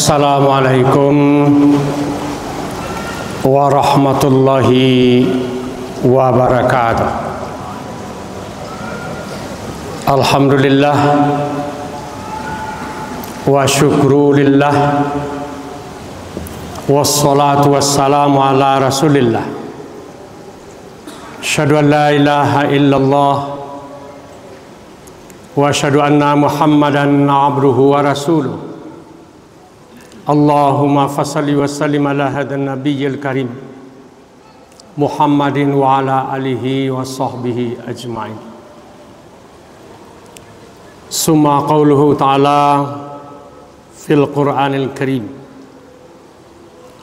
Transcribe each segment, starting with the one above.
Assalamualaikum warahmatullahi wabarakatuh. Alhamdulillah wa syukrulillah wassalatu wassalamu ala rasulillah. Asyhadu an la ilaha illallah wa asyhadu anna Muhammadan abduhu wa rasuluh. Allahumma fasalli wa sallim ala hadan nabiyyil karim Muhammadin wa ala alihi wa sahbihi ajma'in. Summa qawluhu ta'ala fil Qur'anil karim.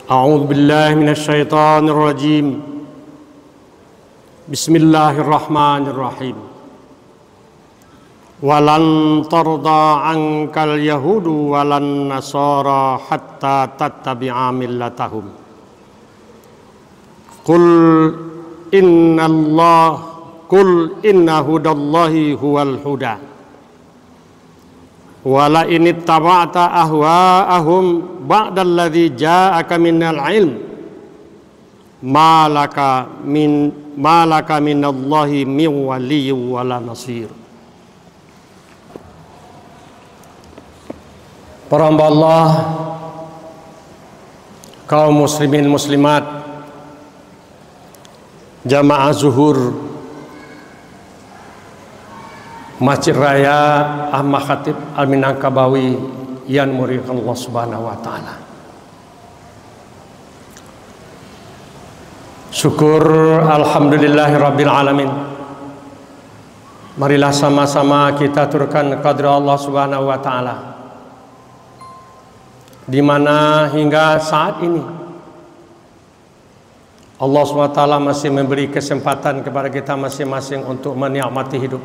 A'udzu billahi minasy syaithanir rajim. Bismillahirrahmanirrahim. Walan tarda ankal yahudu walan nasara hatta tattabi'a millatahum. Qul inna hudallahi huwal huda. Wala in ittaba'ta ahwa'ahum ba'dalladzi ja'aka minal ilm malaka minallahi min waliyyin wala nasir. Para hamba Allah, kaum muslimin muslimat, jamaah zuhur Masjid Raya Ahmad Khatib Al-Minangkabawi yang muliakan Allah Subhanahu wa taala. Syukur alhamdulillahirabbil alamin. Marilah sama-sama kita aturkan qadra Allah Subhanahu wa taala, di mana hingga saat ini Allah SWT masih memberi kesempatan kepada kita masing-masing untuk menikmati hidup,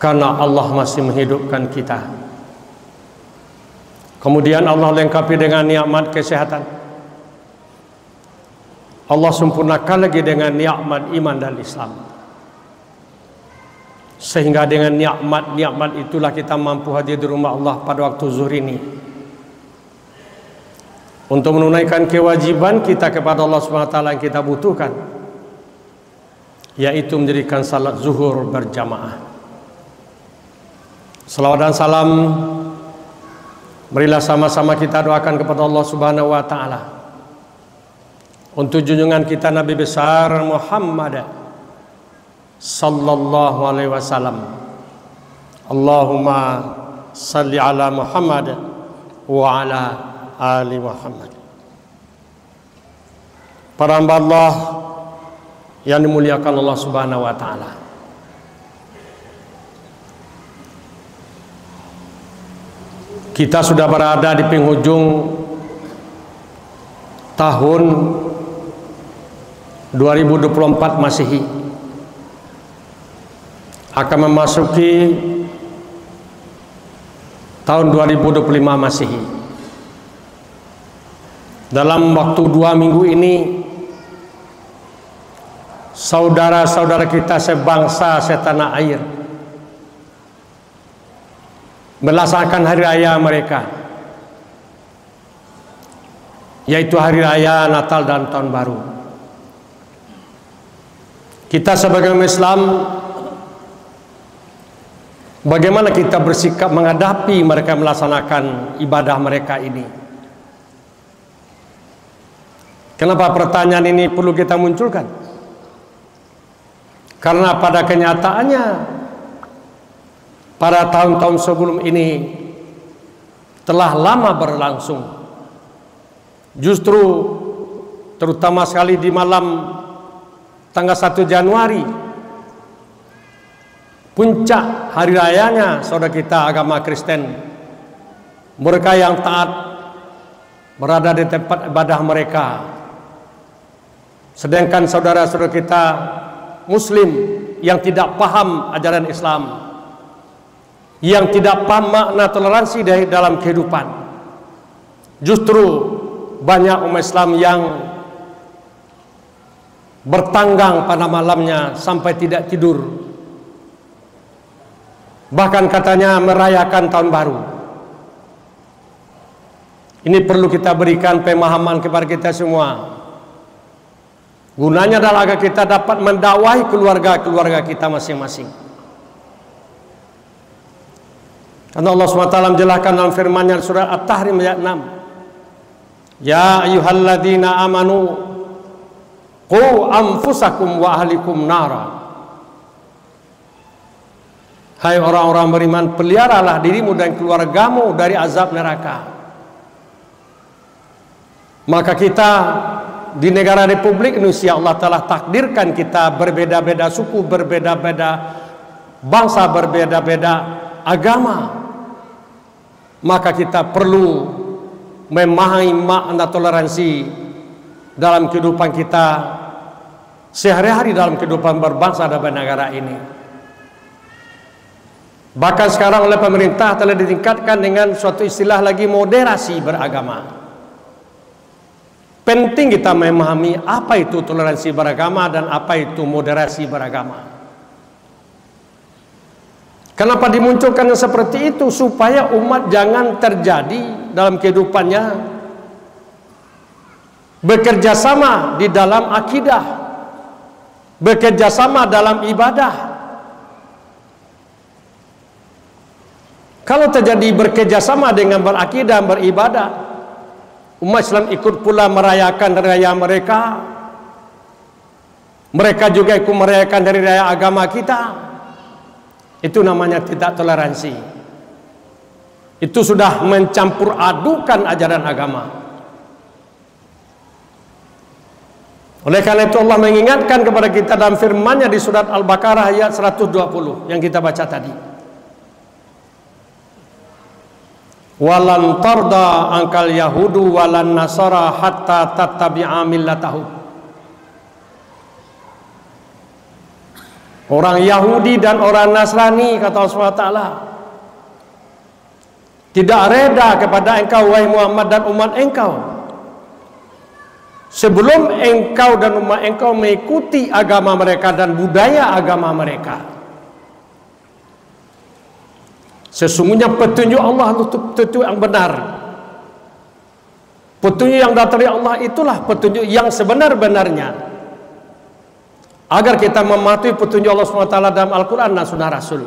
karena Allah masih menghidupkan kita. Kemudian Allah lengkapi dengan nikmat kesehatan. Allah sempurnakan lagi dengan nikmat iman dan Islam, sehingga dengan nikmat itulah kita mampu hadir di rumah Allah pada waktu zuhur ini untuk menunaikan kewajiban kita kepada Allah SWT yang kita butuhkan, yaitu mendirikan salat zuhur berjamaah. Salawat dan salam marilah sama-sama kita doakan kepada Allah Subhanahu wa taala untuk junjungan kita Nabi besar Muhammad sallallahu alaihi wasallam. Allahumma salli ala Muhammad wa ala ali Muhammad. Para hamba Allah yang dimuliakan Allah Subhanahu wa taala, kita sudah berada di penghujung tahun 2024 Masehi, akan memasuki tahun 2025 Masehi. Dalam waktu 2 minggu ini, saudara-saudara kita sebangsa setanah air melaksanakan hari raya mereka, yaitu hari raya Natal dan Tahun Baru. Kita sebagai umat Islam, bagaimana kita bersikap menghadapi mereka melaksanakan ibadah mereka ini? Kenapa pertanyaan ini perlu kita munculkan? Karena pada kenyataannya pada tahun-tahun sebelum ini telah lama berlangsung. Justru terutama sekali di malam tanggal 1 Januari, puncak hari rayanya saudara kita agama Kristen, mereka yang taat berada di tempat ibadah mereka, sedangkan saudara-saudara kita Muslim yang tidak paham ajaran Islam, yang tidak paham makna toleransi dari dalam kehidupan, justru banyak umat Islam yang bertanggang pada malamnya sampai tidak tidur, bahkan katanya merayakan tahun baru. Ini perlu kita berikan pemahaman kepada kita semua. Gunanya adalah agar kita dapat mendakwahi keluarga-keluarga kita masing-masing. Karena Allah SWT menjelaskan dalam firman-Nya surah At-Tahrim ayat 6. Ya ayyuhalladzina amanu qu anfusakum wa ahlikum nara. Hai orang-orang beriman, peliharalah dirimu dan keluargamu dari azab neraka. Maka kita di negara Republik Indonesia, Allah telah takdirkan kita berbeda-beda suku, berbeda-beda bangsa, berbeda-beda agama. Maka kita perlu memahami makna toleransi dalam kehidupan kita sehari-hari, dalam kehidupan berbangsa dan bernegara ini. Bahkan sekarang oleh pemerintah telah ditingkatkan dengan suatu istilah lagi, moderasi beragama. Penting kita memahami apa itu toleransi beragama dan apa itu moderasi beragama. Kenapa dimunculkan yang seperti itu? Supaya umat jangan terjadi dalam kehidupannya bekerja sama di dalam akidah, bekerja sama dalam ibadah. Kalau terjadi bekerja sama dengan berakidah, beribadah, umat Islam ikut pula merayakan hari raya mereka, mereka juga ikut merayakan hari raya agama kita. Itu namanya tidak toleransi. Itu sudah mencampur adukan ajaran agama. Oleh karena itu Allah mengingatkan kepada kita dalam firman-Nya di surat Al-Baqarah ayat 120 yang kita baca tadi. Walan tarda angkal yahudu walan nasara hatta tattabi'a millatahum. Orang Yahudi dan orang Nasrani, kata Allah SWT, tidak reda kepada engkau wahai Muhammad dan umat engkau sebelum engkau dan umat engkau mengikuti agama mereka dan budaya agama mereka. Sesungguhnya petunjuk Allah itu petunjuk yang benar. Petunjuk yang datang dari Allah itulah petunjuk yang sebenar-benarnya. Agar kita mematuhi petunjuk Allah SWT dalam Al-Quran dan Sunnah Rasul.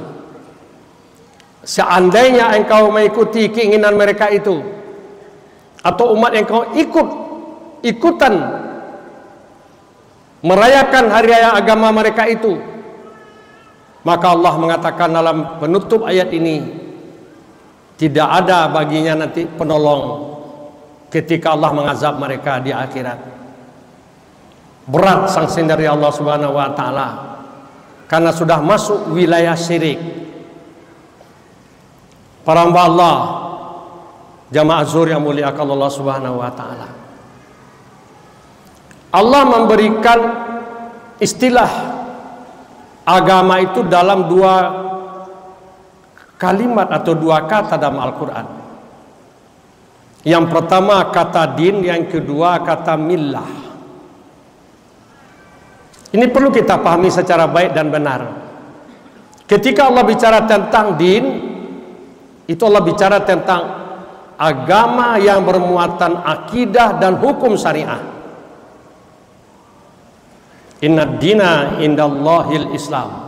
Seandainya engkau mengikuti keinginan mereka itu, atau umat engkau ikutan merayakan hari raya agama mereka itu, maka Allah mengatakan dalam penutup ayat ini, tidak ada baginya nanti penolong ketika Allah mengazab mereka di akhirat. Berat sanksi dari Allah Subhanahu wa taala karena sudah masuk wilayah syirik. Para hamba Allah, jamaah zuhur yang muliakan Allah Subhanahu wa taala. Allah memberikan istilah agama itu dalam dua kalimat atau dua kata dalam Al-Quran. Yang pertama kata din, yang kedua kata millah. Ini perlu kita pahami secara baik dan benar. Ketika Allah bicara tentang din, itu Allah bicara tentang agama yang bermuatan akidah dan hukum syariah. Inna dina indallahil Islam.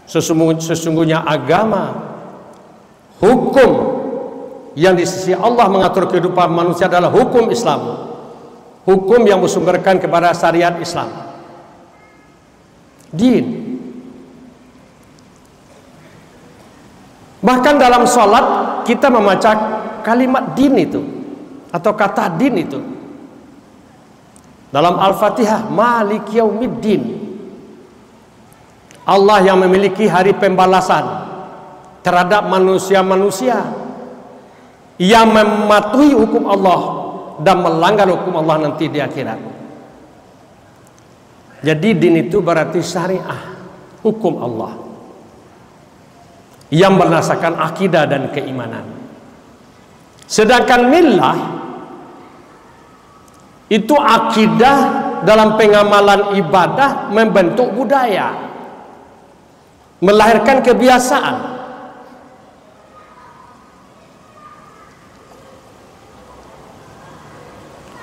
Sesungguhnya agama, hukum yang di sisi Allah mengatur kehidupan manusia adalah hukum Islam. Hukum yang bersumberkan kepada syariat Islam. Din. Bahkan dalam sholat kita membaca kalimat din itu atau kata din itu dalam Al-Fatihah, Malik Yaumiddin. Allah yang memiliki hari pembalasan terhadap manusia-manusia yang mematuhi hukum Allah dan melanggar hukum Allah nanti di akhirat. Jadi din itu berarti syariah, hukum Allah yang berdasarkan akidah dan keimanan. Sedangkan millah itu akidah dalam pengamalan ibadah membentuk budaya, melahirkan kebiasaan.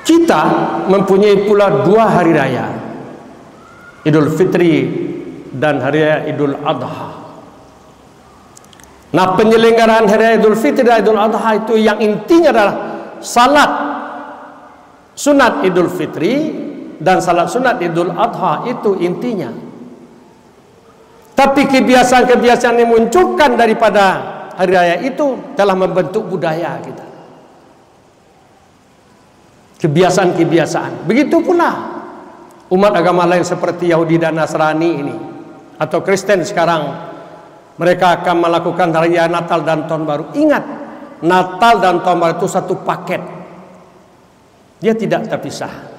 Kita mempunyai pula dua hari raya, Idul Fitri dan hari raya Idul Adha. Nah, penyelenggaraan hari raya Idul Fitri dan Idul Adha itu yang intinya adalah salat sunat Idul Fitri dan salat sunat Idul Adha, itu intinya. Tapi kebiasaan-kebiasaan yang dimunculkan daripada hari raya itu telah membentuk budaya kita. Kebiasaan-kebiasaan. Begitu pula umat agama lain seperti Yahudi dan Nasrani ini, atau Kristen sekarang, mereka akan melakukan hari raya Natal dan Tahun Baru. Ingat, Natal dan Tahun Baru itu satu paket. Dia tidak terpisah.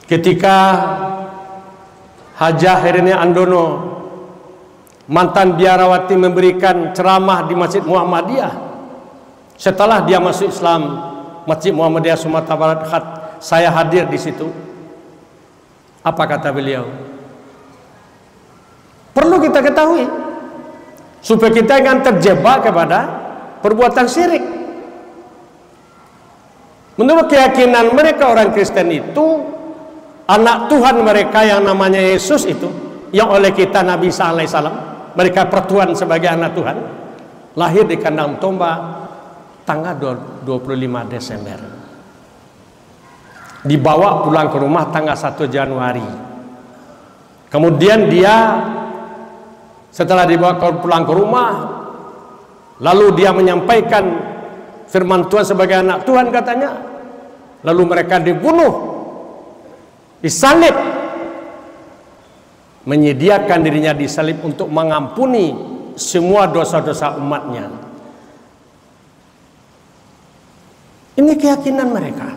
Ketika Hajah Hernia Andono, mantan biarawati, memberikan ceramah di Masjid Muhammadiyah setelah dia masuk Islam, Masjid Muhammadiyah Sumatera Barat, saya hadir di situ. Apa kata beliau? Perlu kita ketahui supaya kita jangan terjebak kepada perbuatan syirik. Menurut keyakinan mereka, orang Kristen itu anak Tuhan mereka yang namanya Yesus itu, yang oleh kita Nabi Isa alaihissalam, mereka pertuan sebagai anak Tuhan, lahir di kandang domba tanggal 25 Desember, dibawa pulang ke rumah tanggal 1 Januari. Kemudian dia setelah dibawa pulang ke rumah, lalu dia menyampaikan firman Tuhan sebagai anak Tuhan katanya. Lalu mereka dibunuh, disalib, menyediakan dirinya disalib untuk mengampuni semua dosa-dosa umatnya. Ini keyakinan mereka.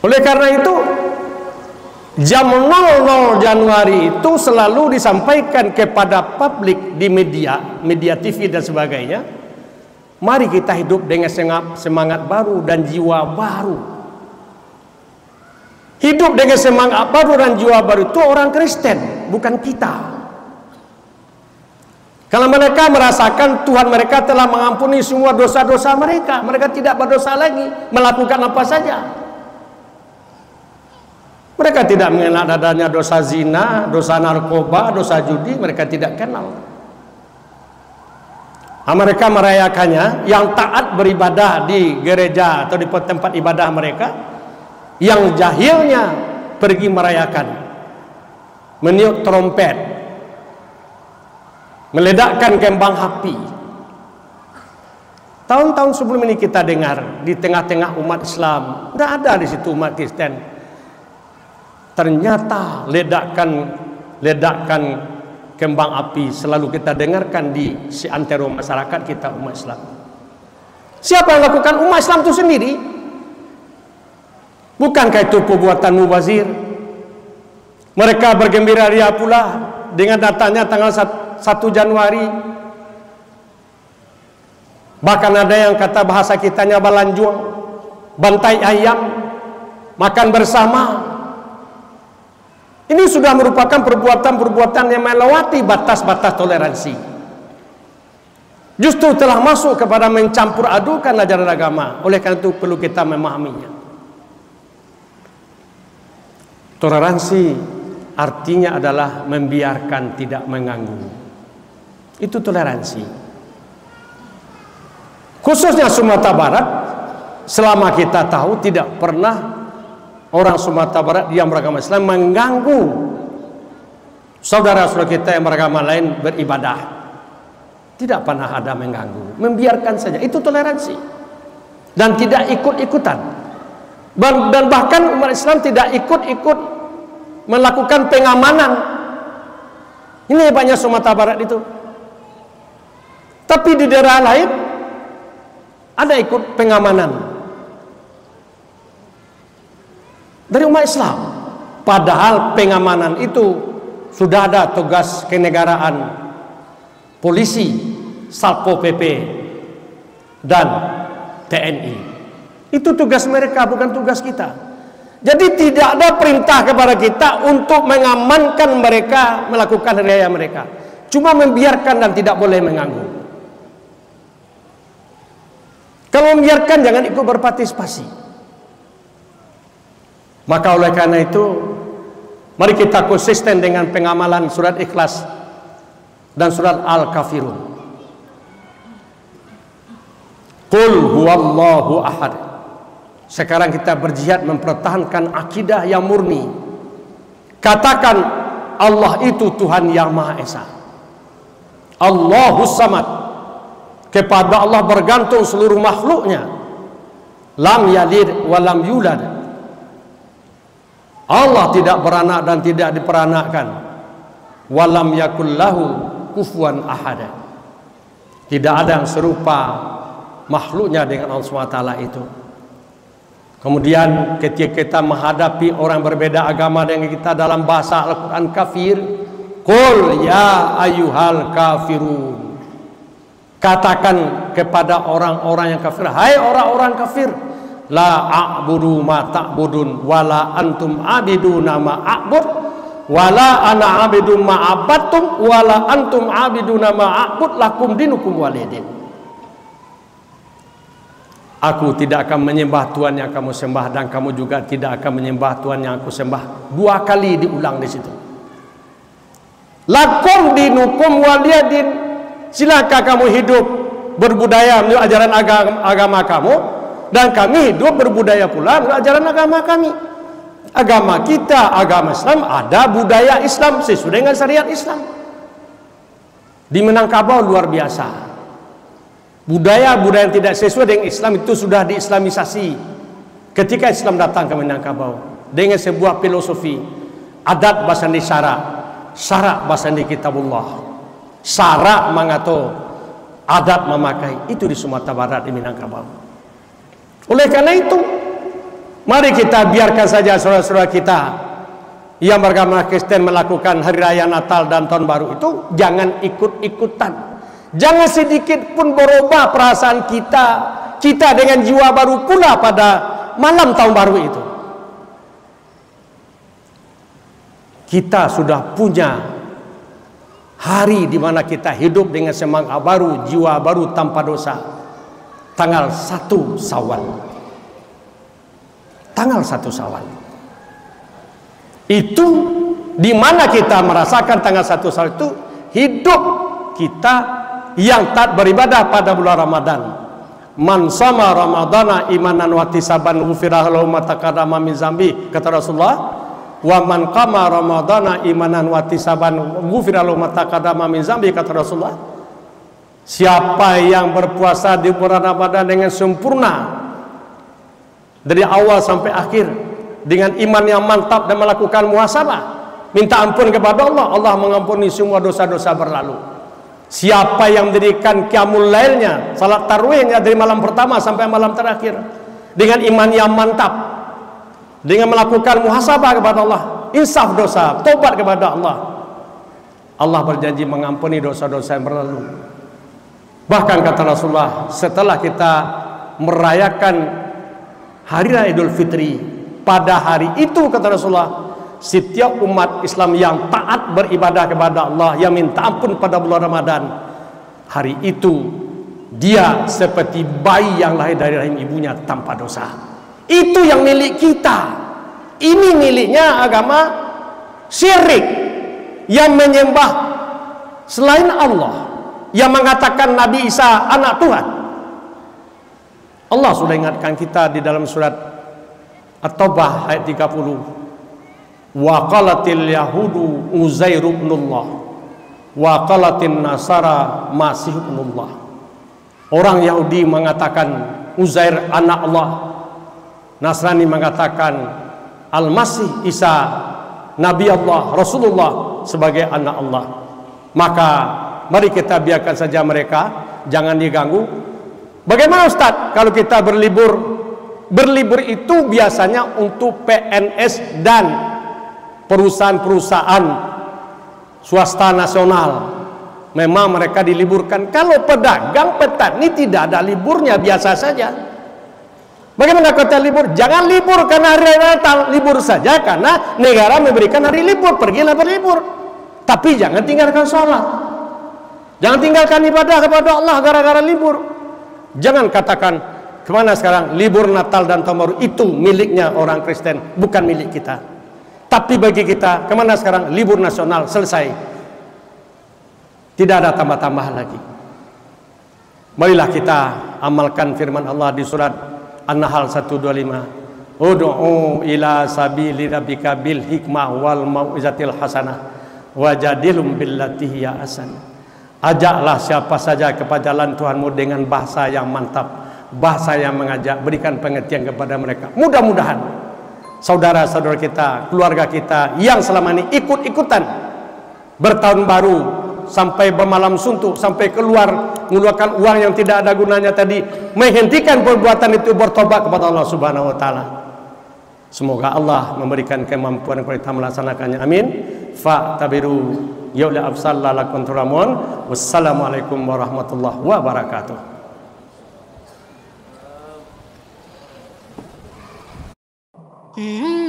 Oleh karena itu, jam 00 Januari itu selalu disampaikan kepada publik di media TV dan sebagainya. Mari kita hidup dengan semangat baru dan jiwa baru. Hidup dengan semangat baru dan jiwa baru itu orang Kristen, bukan kita. Kalau mereka merasakan Tuhan mereka telah mengampuni semua dosa-dosa mereka, mereka tidak berdosa lagi, melakukan apa saja. Mereka tidak mengenal adanya dosa zina, dosa narkoba, dosa judi, mereka tidak kenal. Mereka merayakannya, yang taat beribadah di gereja atau di tempat ibadah mereka, yang jahilnya pergi merayakan, meniup trompet, meledakkan kembang api. Tahun-tahun sebelum ini kita dengar di tengah-tengah umat Islam, tidak ada di situ umat Kristen. Ternyata ledakan kembang api selalu kita dengarkan di antero masyarakat kita umat Islam. Siapa yang lakukan? Umat Islam itu sendiri. Bukankah itu perbuatan mubazir? Mereka bergembira ria pula dengan datangnya tanggal 1 Januari. Bahkan ada yang kata bahasa kitanya balanjuang, bantai ayam, makan bersama. Ini sudah merupakan perbuatan-perbuatan yang melewati batas-batas toleransi. Justru telah masuk kepada mencampur adukan ajaran agama. Oleh karena itu perlu kita memahaminya. Toleransi artinya adalah membiarkan, tidak mengganggu. Itu toleransi. Khususnya Sumatera Barat, selama kita tahu tidak pernah orang Sumatera Barat yang beragama Islam mengganggu saudara-saudara kita yang beragama lain beribadah. Tidak pernah ada mengganggu, membiarkan saja. Itu toleransi dan tidak ikut-ikutan. Dan bahkan umat Islam tidak ikut-ikut melakukan pengamanan. Ini hebatnya Sumatera Barat itu. Tapi di daerah lain ada ikut pengamanan dari umat Islam. Padahal pengamanan itu sudah ada tugas kenegaraan, polisi, Satpol PP dan TNI. Itu tugas mereka, bukan tugas kita. Jadi tidak ada perintah kepada kita untuk mengamankan mereka melakukan hari raya mereka. Cuma membiarkan dan tidak boleh mengganggu. Kalau membiarkan, jangan ikut berpartisipasi. Maka oleh karena itu, mari kita konsisten dengan pengamalan surat Ikhlas dan surat Al-Kafirun. Qul huwallahu ahad. Sekarang kita berjihad mempertahankan akidah yang murni. Katakan Allah itu Tuhan yang Maha Esa. Allahus Samad. Kepada Allah bergantung seluruh makhluknya. Lam yalid wa lam yulad. Allah tidak beranak dan tidak diperanakkan. Walam yakul lahu kufuwan ahad. Tidak ada yang serupa makhluknya dengan Allah SWT itu. Kemudian ketika kita menghadapi orang berbeda agama dengan kita dalam bahasa Al-Quran kafir, qul ya ayyuhal kafirun. Katakan kepada orang-orang yang kafir, hai orang-orang kafir, la a'budu ma ta'budun wala antum abiduna ma a'bud wala ana abidun ma abattum wala antum abiduna ma a'bud lakum dinukum walidin. Aku tidak akan menyembah Tuhan yang kamu sembah dan kamu juga tidak akan menyembah Tuhan yang aku sembah. 2 kali diulang di situ. Lakum dinukum waliyadin. Silakan kamu hidup berbudaya menurut ajaran agama kamu, dan kami hidup berbudaya pula menurut ajaran agama kami. Agama kita, agama Islam, ada budaya Islam sesuai dengan syariat Islam. Di Minangkabau luar biasa. Budaya-budaya yang tidak sesuai dengan Islam itu sudah diislamisasi ketika Islam datang ke Minangkabau dengan sebuah filosofi adat bahasa Syarak, syarak bahasa Kitabullah. Syarak mengatur, adat memakai, itu di Sumatera Barat, di Minangkabau. Oleh karena itu, mari kita biarkan saja saudara-saudara kita yang beragama Kristen melakukan hari raya Natal dan Tahun Baru itu, jangan ikut-ikutan. Jangan sedikit pun berubah perasaan kita dengan jiwa baru pula pada malam Tahun Baru itu. Kita sudah punya hari di mana kita hidup dengan semangat baru, jiwa baru tanpa dosa. Tanggal 1 Syawal. Tanggal 1 Syawal. Itu di mana kita merasakan tanggal 1 Syawal itu hidup kita yang taat beribadah pada bulan Ramadan. Man sama Ramadana imanan wa ihtisaban ghufira lahu ma taqaddama min dzambi, kata Rasulullah. Wa man qama ramadana imanan wa ihtisaban ghufira lahu ma taqaddama min dzambi, kata Rasulullah. Siapa yang berpuasa di bulan Ramadan dengan sempurna dari awal sampai akhir dengan iman yang mantap dan melakukan muhasabah, minta ampun kepada Allah, Allah mengampuni semua dosa-dosa berlalu. Siapa yang mendirikan qiyamul lailnya, salat tarawihnya dari malam pertama sampai malam terakhir dengan iman yang mantap, dengan melakukan muhasabah kepada Allah, insaf dosa, tobat kepada Allah, Allah berjanji mengampuni dosa-dosa yang berlalu. Bahkan kata Rasulullah, setelah kita merayakan hari raya Idul Fitri, pada hari itu kata Rasulullah, setiap umat Islam yang taat beribadah kepada Allah, yang minta ampun pada bulan Ramadan, hari itu dia seperti bayi yang lahir dari rahim ibunya tanpa dosa. Itu yang milik kita. Ini miliknya agama syirik yang menyembah selain Allah, yang mengatakan Nabi Isa anak Tuhan. Allah sudah ingatkan kita di dalam surat At-Taubah ayat 30. Wa qalatil yahudu Uzair ibnullah wa qalatin nasara Masih ibnullah. Orang Yahudi mengatakan Uzair anak Allah, Nasrani mengatakan Al-Masih Isa Nabi Allah, Rasulullah sebagai anak Allah. Maka mari kita biarkan saja mereka, jangan diganggu. Bagaimana Ustaz kalau kita berlibur? Berlibur itu biasanya untuk PNS dan perusahaan-perusahaan swasta nasional. Memang mereka diliburkan. Kalau pedagang, petani tidak ada liburnya, biasa saja. Bagaimana kata libur? Jangan libur karena hari Natal, libur saja karena negara memberikan hari libur, pergilah berlibur. Tapi jangan tinggalkan sholat, jangan tinggalkan ibadah kepada Allah gara-gara libur. Jangan katakan Kemana sekarang? Libur Natal dan Tahun Baru itu miliknya orang Kristen, bukan milik kita. Tapi bagi kita, kemana sekarang? Libur nasional, selesai. Tidak ada tambah-tambahan lagi. Marilah kita amalkan firman Allah di surat An-Nahl 125. Ud'u ila sabili rabbika bil hikmah wal mau'izatil hasanah wajadilhum billati hiya ahsan. Ajaklah siapa saja kepada jalan Tuhanmu dengan bahasa yang mantap, bahasa yang mengajak, berikan pengertian kepada mereka. Mudah-mudahan saudara-saudara kita, keluarga kita yang selama ini ikut-ikutan bertahun baru sampai bermalam suntuk, sampai keluar mengeluarkan uang yang tidak ada gunanya tadi, menghentikan perbuatan itu, bertobat kepada Allah Subhanahu wa taala. Semoga Allah memberikan kemampuan kepada kita melaksanakannya. Amin. Fa'tabiru ya ula afsallalakum turamun. Wassalamualaikum warahmatullahi wabarakatuh. Mm-hmm.